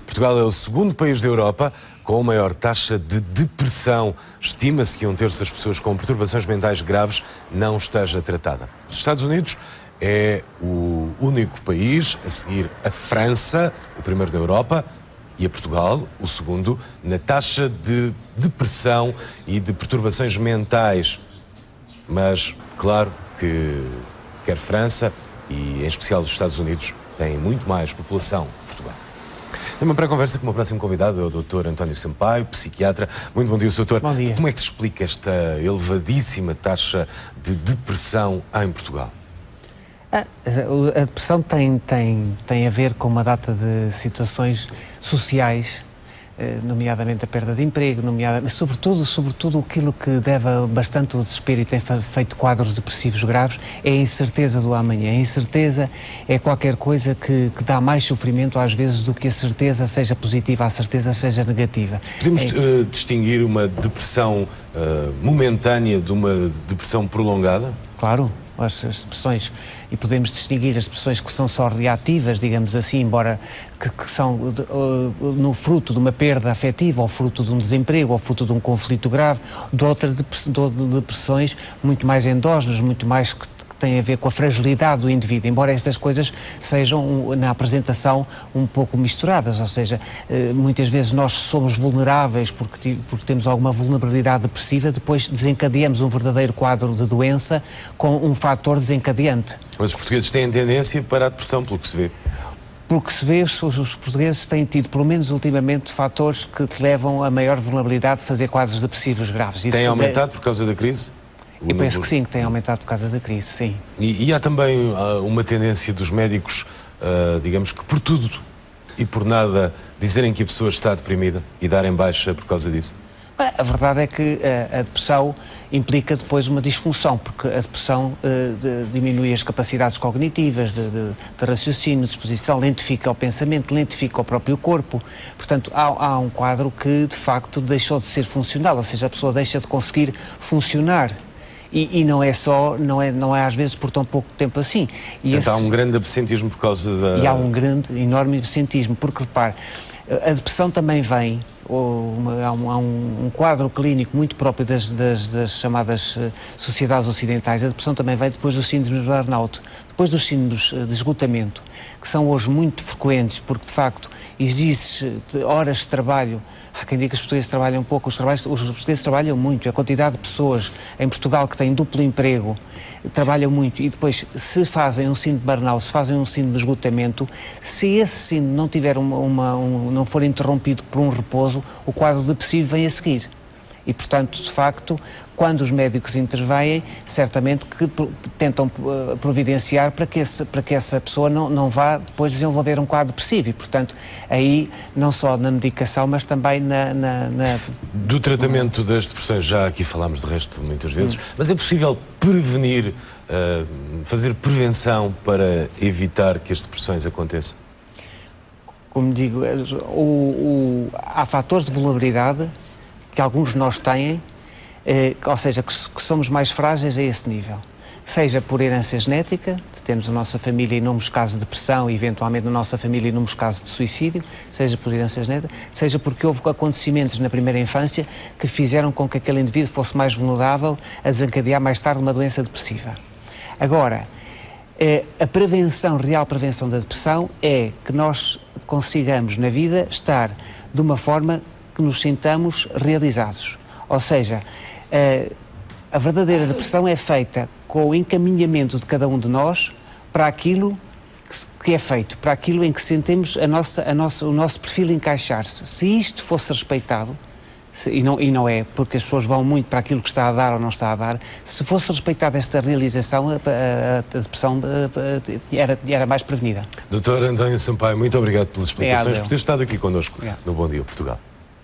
Portugal é o segundo país da Europa com a maior taxa de depressão. Estima-se que 1/3 das pessoas com perturbações mentais graves não esteja tratada. Os Estados Unidos é o único país a seguir a França, o primeiro da Europa, e a Portugal, o segundo, na taxa de depressão e de perturbações mentais. Mas, claro que quer França e, em especial, os Estados Unidos têm muito mais população que Portugal. Tenho uma pré-conversa com o meu próximo convidado, é o Dr. António Sampaio, psiquiatra. Muito bom dia, Dr. Bom dia. Como é que se explica esta elevadíssima taxa de depressão em Portugal? A depressão tem a ver com uma data de situações sociais, nomeadamente a perda de emprego, sobretudo aquilo que leva bastante ao desespero e tem feito quadros depressivos graves, é a incerteza do amanhã. A incerteza é qualquer coisa que dá mais sofrimento às vezes do que a certeza seja positiva, a certeza seja negativa. Podemos distinguir uma depressão momentânea de uma depressão prolongada? Claro. As depressões, e podemos distinguir as depressões que são só reativas, digamos assim, embora que são no fruto de uma perda afetiva, ou fruto de um desemprego, ou fruto de um conflito grave, de outras depressões muito mais endógenas, muito mais que têm a ver com a fragilidade do indivíduo, embora estas coisas sejam, na apresentação, um pouco misturadas, ou seja, muitas vezes nós somos vulneráveis porque temos alguma vulnerabilidade depressiva, depois desencadeamos um verdadeiro quadro de doença com um fator desencadeante. Mas os portugueses têm tendência para a depressão, pelo que se vê. Pelo que se vê, os portugueses têm tido, pelo menos ultimamente, fatores que levam a maior vulnerabilidade de fazer quadros depressivos graves. Tem aumentado por causa da crise? Eu penso que sim, que tem aumentado por causa da crise, sim. E há também uma tendência dos médicos, digamos que por tudo e por nada, dizerem que a pessoa está deprimida e darem baixa por causa disso? A verdade é que a depressão implica depois uma disfunção, porque a depressão diminui as capacidades cognitivas, de raciocínio, de disposição, lentifica o pensamento, lentifica o próprio corpo. Portanto, há um quadro que, de facto, deixou de ser funcional, ou seja, a pessoa deixa de conseguir funcionar. E não é às vezes por tão pouco tempo assim. Portanto, há um grande absentismo por causa da... E há um enorme absentismo, porque, repare, a depressão também vem, há um quadro clínico muito próprio das chamadas sociedades ocidentais. A depressão também vem depois dos síndromes de burnout, depois dos síndromes de esgotamento, que são hoje muito frequentes, porque de facto exige horas de trabalho. Há quem diga que os portugueses trabalham pouco, os portugueses trabalham muito. A quantidade de pessoas em Portugal que têm duplo emprego trabalham muito, e depois, se fazem um síndrome de burnout, se fazem um síndrome de esgotamento, se esse síndrome não tiver não for interrompido por um repouso, o quadro depressivo vem a seguir. E, portanto, de facto, quando os médicos intervêm, certamente que tentam providenciar para que essa pessoa não vá depois desenvolver um quadro depressivo. E, portanto, aí, não só na medicação, mas também Do tratamento das depressões, já aqui falámos de resto muitas vezes, mas é possível prevenir, fazer prevenção para evitar que as depressões aconteçam? Como digo, há fatores de vulnerabilidade que alguns de nós têm, ou seja, que somos mais frágeis a esse nível. Seja por herança genética, temos na nossa família inúmeros casos de depressão e eventualmente na nossa família inúmeros casos de suicídio, seja por herança genética, seja porque houve acontecimentos na primeira infância que fizeram com que aquele indivíduo fosse mais vulnerável a desencadear mais tarde uma doença depressiva. Agora, a real prevenção da depressão é que nós consigamos na vida estar de uma forma que nos sintamos realizados. Ou seja, a verdadeira depressão é feita com o encaminhamento de cada um de nós para aquilo que é feito, para aquilo em que sentimos o nosso perfil encaixar-se. Se isto fosse respeitado, e não é, porque as pessoas vão muito para aquilo que está a dar ou não está a dar, se fosse respeitada esta realização, a depressão era mais prevenida. Dr. António Sampaio, muito obrigado pelas explicações, por ter estado aqui connosco no Bom Dia Portugal.